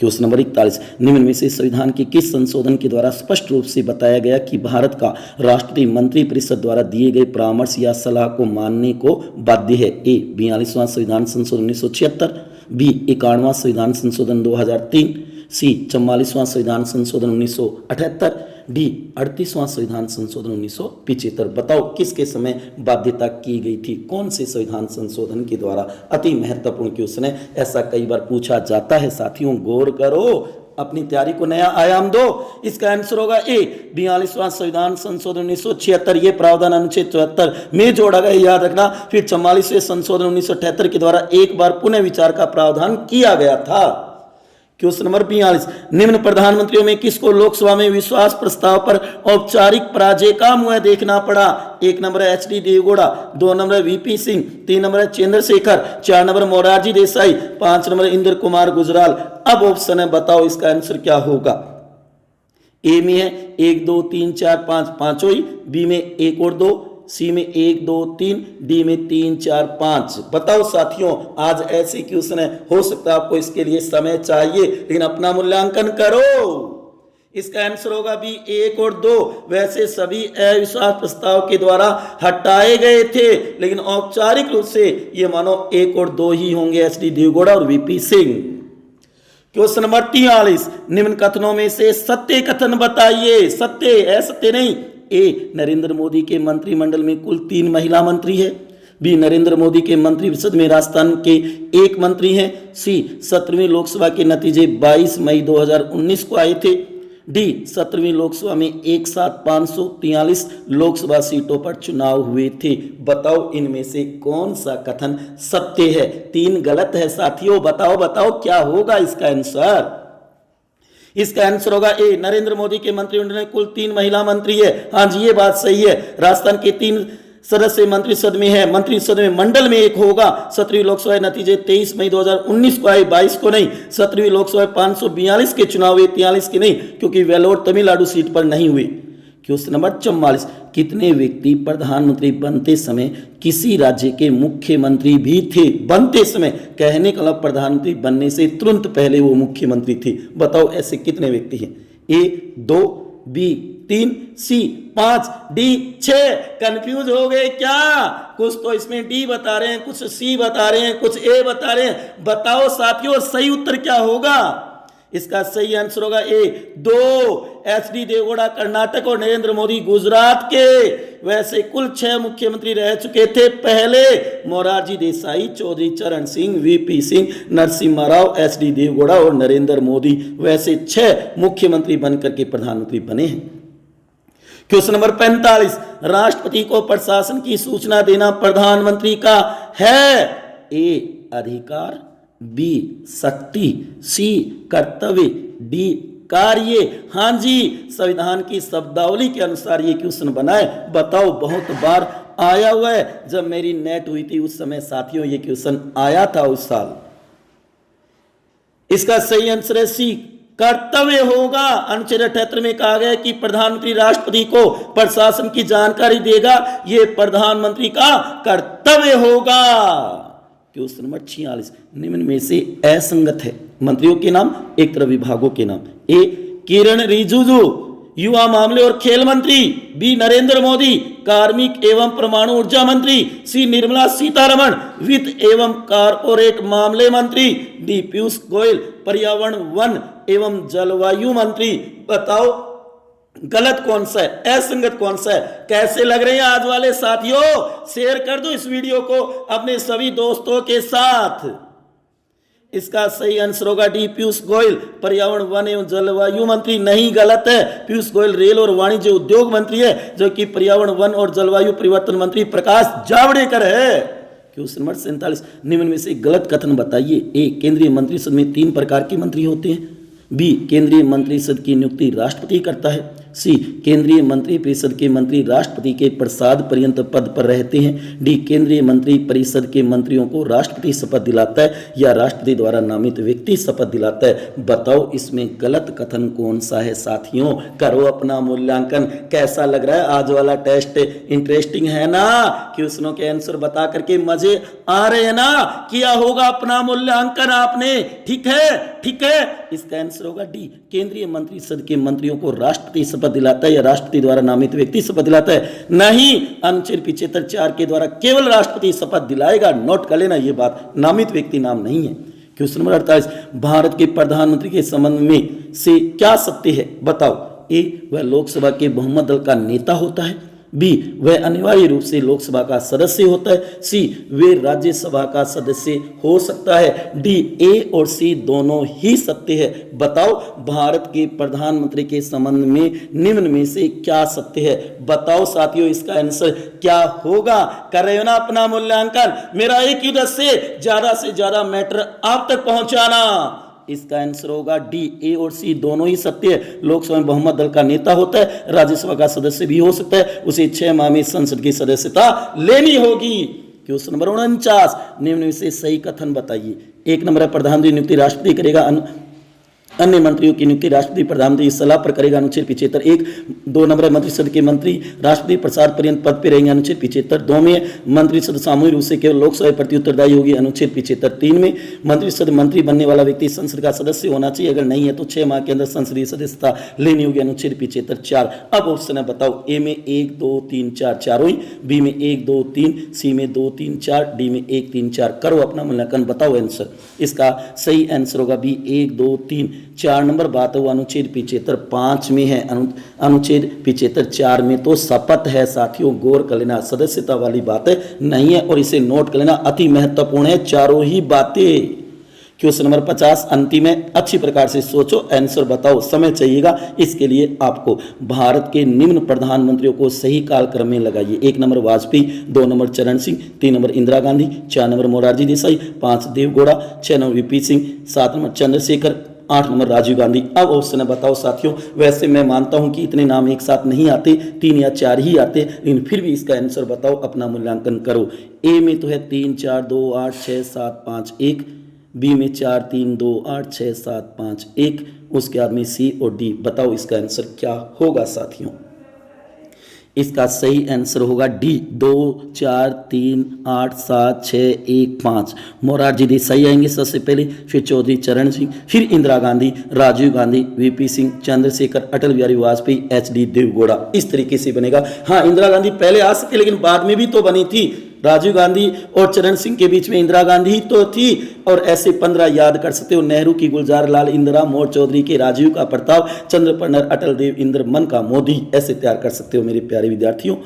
क्वेश्चन नंबर 41, निम्न में से संविधान के किस संशोधन के द्वारा स्पष्ट रूप से बताया गया कि भारत का राष्ट्रपति मंत्री परिषद द्वारा दिए गए परामर्श या सलाह को मानने को बाध्य है। ए 42वां संविधान संशोधन 1976, बी 51वां संविधान संशोधन 2003, सी 44वां संविधान संशोधन 1978, डी 38वां संविधान संशोधन 1975। बताओ किसके समय बाध्यता की गई थी, कौन से संविधान संशोधन के द्वारा। अति महत्वपूर्ण क्वेश्चन है, ऐसा कई बार पूछा जाता है साथियों। गौर करो, अपनी तैयारी को नया आयाम दो। इसका आंसर होगा ए 42वां संविधान संशोधन 1976। ये प्रावधान अनुच्छेद 74 में जोड़ा गया, याद रखना। फिर 44वें संशोधन 1978 के द्वारा एक बार पुनः विचार का प्रावधान किया गया था। क्वेश्चन नंबर 42, निम्न प्रधानमंत्रियों में किसको लोकसभा में विश्वास प्रस्ताव पर औपचारिक पराजय का मुंह देखना पड़ा। एक नंबर है एच.डी. देवेगौड़ा, 2 नंबर है वी.पी. सिंह, 3 नंबर है चंद्रशेखर, 4 नंबर मोरारजी देसाई, 5 नंबर इंद्र कुमार गुजराल। अब ऑप्शन है, बताओ इसका आंसर क्या होगा। ए में है 1 2 3 4 5 पांचों ही, बी में 1 और 2, सी में 1 2 3, डी में 3 4 5। बताओ साथियों, आज ऐसे क्वेश्चन है, हो सकता है आपको इसके लिए समय चाहिए, लेकिन अपना मूल्यांकन करो। इसका आंसर होगा बी 1 और 2। वैसे सभी अविश्वास प्रस्ताव के द्वारा हटाए गए थे, लेकिन औपचारिक रूप से ये मानो 1 और 2 ही होंगे, एच.डी. देवेगौड़ा और वी.पी. सिंह। क्वेश्चन नंबर 43, निम्न कथनों में से सत्य कथन बताइए। सत्य है, सत्य नहीं। ए नरेंद्र मोदी के मंत्रिमंडल में कुल 3 महिला मंत्री है, बी नरेंद्र मोदी के मंत्रिपरिषद में राजस्थान के 1 मंत्री हैं, सी 17वीं लोकसभा के नतीजे 22 मई 2019 को आए थे, डी 17वीं लोकसभा में एक साथ 543 लोकसभा सीटों पर चुनाव हुए थे। बताओ इनमें से कौन सा कथन सत्य है। 3 गलत है साथियों। बताओ बताओ क्या होगा इसका आंसर। इसका आंसर होगा ए नरेंद्र मोदी के मंत्रिमंडल में कुल 3 महिला मंत्री है। हाँ जी, ये बात सही है। राजस्थान के 3 सदस्य मंत्रिसद में है, मंत्रिसद में मंडल में 1 होगा। 17वीं लोकसभा नतीजे 23 मई 2019 को आए, 22 को नहीं। 17वीं लोकसभा 542 के चुनाव हुए, 43 के नहीं, क्योंकि वेलोर तमिलनाडु सीट पर नहीं हुए। क्वेश्चन नंबर 44, कितने व्यक्ति प्रधानमंत्री बनते समय किसी राज्य के मुख्यमंत्री भी थे। बनते समय कहने का मतलब प्रधानमंत्री बनने से तुरंत पहले वो मुख्यमंत्री थे। बताओ ऐसे कितने व्यक्ति हैं। ए 2, बी 3, सी 5, डी 6। कंफ्यूज हो गए क्या। कुछ तो इसमें डी बता रहे हैं, कुछ सी बता रहे हैं, कुछ ए बता रहे हैं। बताओ साथियों सही उत्तर क्या होगा। इसका सही आंसर होगा ए 2, एच.डी. देवेगौड़ा कर्नाटक और नरेंद्र मोदी गुजरात के। वैसे कुल 6 मुख्यमंत्री रह चुके थे पहले। मोरारजी देसाई, चौधरी चरण सिंह, वी.पी. सिंह, नरसिम्हा राव, एच.डी. देवेगौड़ा और नरेंद्र मोदी। वैसे 6 मुख्यमंत्री बनकर के प्रधानमंत्री बने हैं। क्वेश्चन नंबर 45, राष्ट्रपति को प्रशासन की सूचना देना प्रधानमंत्री का है। ए अधिकार, बी शक्ति, सी कर्तव्य, डी कार्य। हाँ जी, संविधान की शब्दावली के अनुसार ये क्वेश्चन बनाए। बताओ, बहुत बार आया हुआ है। जब मेरी नेट हुई थी उस समय साथियों ये क्वेश्चन आया था उस साल। इसका सही आंसर है सी, कर्तव्य होगा। अनुच्छेद 78 में कहा गया कि प्रधानमंत्री राष्ट्रपति को प्रशासन की जानकारी देगा, यह प्रधानमंत्री का कर्तव्य होगा। क्वेश्चन नंबर 46, निम्न में से असंगत है मंत्रियों के नाम, एक तरफ विभागों के नाम। ए किरण रिजिजू, युवा मामले और खेल मंत्री। बी नरेंद्र मोदी, कार्मिक एवं परमाणु ऊर्जा मंत्री। सी निर्मला सीतारमण, वित्त एवं कारपोरेट मामले मंत्री। डी पीयूष गोयल, पर्यावरण वन एवं जलवायु मंत्री। बताओ गलत कौन सा है, असंगत कौन सा है? कैसे लग रहे हैं आज वाले साथियों? शेयर कर दो इस वीडियो को अपने सभी दोस्तों के साथ। इसका सही आंसर होगा डी पीयूष गोयल, पर्यावरण वन एवं जलवायु मंत्री। नहीं, गलत है। पीयूष गोयल रेल और वाणिज्य उद्योग मंत्री है, जो कि पर्यावरण वन और जलवायु परिवर्तन मंत्री प्रकाश जावड़ेकर है। क्वेश्चन नंबर 47, निम्न में से गलत कथन बताइए। ए केंद्रीय मंत्रिसद में 3 प्रकार के मंत्री होते हैं। बी केंद्रीय मंत्रिसद की नियुक्ति राष्ट्रपति करता है। सी केंद्रीय मंत्री परिषद के मंत्री राष्ट्रपति के प्रसाद पर्यंत पद पर रहते हैं। डी केंद्रीय मंत्री परिषद के मंत्रियों को राष्ट्रपति शपथ दिलाता है या राष्ट्रपति द्वारा नामित व्यक्ति शपथ दिलाता है। बताओ इसमें गलत कथन कौन सा है साथियों? करो अपना मूल्यांकन। कैसा लग रहा है आज वाला टेस्ट? इंटरेस्टिंग है ना? क्वेश्चनों के आंसर बता करके मजे आ रहे हैं ना? किया होगा अपना मूल्यांकन आपने? ठीक है, ठीक है। इसका आंसर होगा डी, केंद्रीय मंत्रिसद के मंत्रियों को राष्ट्रपति शपथ दिलाता है या राष्ट्रपति द्वारा नामित व्यक्ति शपथ दिलाता है। नहीं, अनुच्छेद 75 4 के द्वारा केवल राष्ट्रपति शपथ दिलाएगा। नोट कर लेना ये बात, नामित व्यक्ति नाम नहीं है। क्वेश्चन नंबर 48, भारत के प्रधानमंत्री के संबंध में से क्या सत्य है? बताओ। ए वह लोकसभा के बहुमत दल का नेता होता है। बी वह अनिवार्य रूप से लोकसभा का सदस्य होता है। सी वे राज्यसभा का सदस्य हो सकता है। डी ए और सी दोनों ही सत्य है। बताओ भारत के प्रधानमंत्री के संबंध में निम्न में से क्या सत्य है? बताओ साथियों इसका आंसर क्या होगा? कर रहे हो ना अपना मूल्यांकन? मेरा एक ही उद्देश्य से ज्यादा मैटर आप तक पहुंचाना। इसका आंसर होगा डी, ए और सी दोनों ही सत्य है। लोकसभा में बहुमत दल का नेता होता है, राज्यसभा का सदस्य भी हो सकता है, उसे 6 माह में संसद की सदस्यता लेनी होगी। क्वेश्चन नंबर 49, निम्न में से सही कथन बताइए। 1 नंबर है प्रधानमंत्री नियुक्ति राष्ट्रपति करेगा, अन्य मंत्रियों की नियुक्ति राष्ट्रपति प्रधानमंत्री की सलाह पर करेगा, अनुच्छेद 75 1। 2 नंबर है मंत्रिसद के मंत्री राष्ट्रपति प्रसाद पर्यंत पद पर रहेंगे, अनुच्छेद 75 2 में। मंत्रिसद सामूहिक रूप से केवल लोकसभा प्रति उत्तरदायी होगी, अनुच्छेद 75 3 में। मंत्रिसद मंत्री बनने वाला व्यक्ति संसद का सदस्य होना चाहिए, अगर नहीं है तो 6 माह के अंदर संसदीय सदस्यता लेनी होगी, अनुच्छेद 75 4। अब ऑप्शन है बताओ। ए में 1 2 3 4 चारों ही, बी में 1 2 3, सी में 2 3 4, डी में 1 3 4। करो अपना मूल्यांकन, बताओ आंसर। इसका सही आंसर होगा बी 1 2 3 4 नंबर बात है वो अनुच्छेद 75 5 में है। अनुच्छेद 75 4 में तो शपथ है साथियों, गौर कर लेना। सदस्यता वाली बातें नहीं है और इसे नोट कर लेना, अति महत्वपूर्ण है चारों ही बातें। क्वेश्चन नंबर 50 अंतिम है, अच्छी प्रकार से सोचो, आंसर बताओ। समय चाहिएगा इसके लिए आपको। भारत के निम्न प्रधानमंत्रियों को सही कालक्रम में लगाइए। 1 number Vajpayee, 2 number Charan Singh, 3 number Indira Gandhi, 4 number Morarji Desai, 5 Deve Gowda, 6 number VP Singh, 7 number Chandrashekhar, 8 number Rajiv Gandhi. अब ऑप्शन बताओ साथियों। वैसे मैं मानता हूं कि इतने नाम एक साथ नहीं आते, 3 या 4 ही आते, लेकिन फिर भी इसका आंसर बताओ, अपना मूल्यांकन करो। ए में तो है 3 4 2 8 6 7 5 1, बी में 4 3 2 8 6 7 5 1, उसके बाद में सी और डी। बताओ इसका आंसर क्या होगा साथियों? इसका सही आंसर होगा डी 2 4 3 8 7 6 1 5। मोरारजी देसाई आएंगे सबसे पहले, फिर चौधरी चरण सिंह, फिर इंदिरा गांधी, राजीव गांधी, वीपी सिंह, चंद्रशेखर, अटल बिहारी वाजपेयी, एच.डी. देवगौड़ा। इस तरीके से बनेगा। हाँ, इंदिरा गांधी पहले आ सकती लेकिन बाद में भी तो बनी थी। राजीव गांधी और चरण सिंह के बीच में इंदिरा गांधी ही तो थी। और ऐसे 15 याद कर सकते हो। नेहरू की गुलजार लाल इंदिरा, मोर चौधरी के राजीव का प्रताप, चंद्र पर्णर, अटल देव इंद्र, मन का मोदी। ऐसे तैयार कर सकते हो मेरे प्यारे विद्यार्थियों।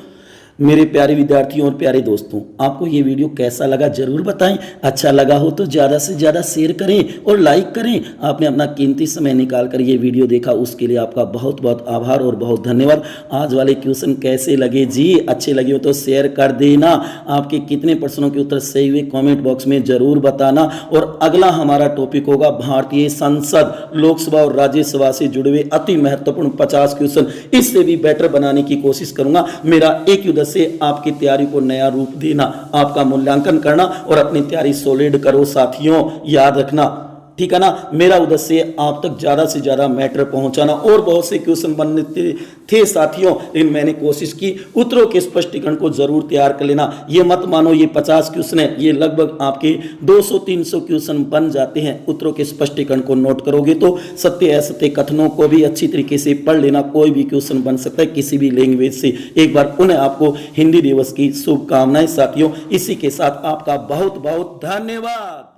मेरे प्यारे विद्यार्थियों और प्यारे दोस्तों, आपको ये वीडियो कैसा लगा जरूर बताएं। अच्छा लगा हो तो ज़्यादा से ज़्यादा शेयर करें और लाइक करें। आपने अपना कीमती समय निकाल कर ये वीडियो देखा, उसके लिए आपका बहुत बहुत आभार और बहुत धन्यवाद। आज वाले क्वेश्चन कैसे लगे जी? अच्छे लगे हो तो शेयर कर देना। आपके कितने प्रश्नों के उत्तर सही हुए कॉमेंट बॉक्स में जरूर बताना। और अगला हमारा टॉपिक होगा भारतीय संसद, लोकसभा और राज्यसभा से जुड़े हुए अति महत्वपूर्ण 50 क्वेश्चन। इससे भी बेटर बनाने की कोशिश करूंगा। मेरा एक उद्देश्य से आपकी तैयारी को नया रूप देना, आपका मूल्यांकन करना और अपनी तैयारी सॉलिड करो साथियों, याद रखना, ठीक है ना। मेरा उद्देश्य आप तक ज्यादा से ज्यादा मैटर पहुंचाना। और बहुत से क्वेश्चन बनने थे साथियों, लेकिन मैंने कोशिश की उत्तरों के स्पष्टीकरण को जरूर तैयार कर लेना। ये मत मानो ये 50 क्वेश्चन है, ये लगभग आपके 200-300 क्वेश्चन बन जाते हैं। उत्तरों के स्पष्टीकरण को नोट करोगे तो सत्य असत्य कथनों को भी अच्छी तरीके से पढ़ लेना। कोई भी क्वेश्चन बन सकता है किसी भी लैंग्वेज से। एक बार उन्हें आपको हिंदी दिवस की शुभकामनाएं साथियों। इसी के साथ आपका बहुत बहुत धन्यवाद।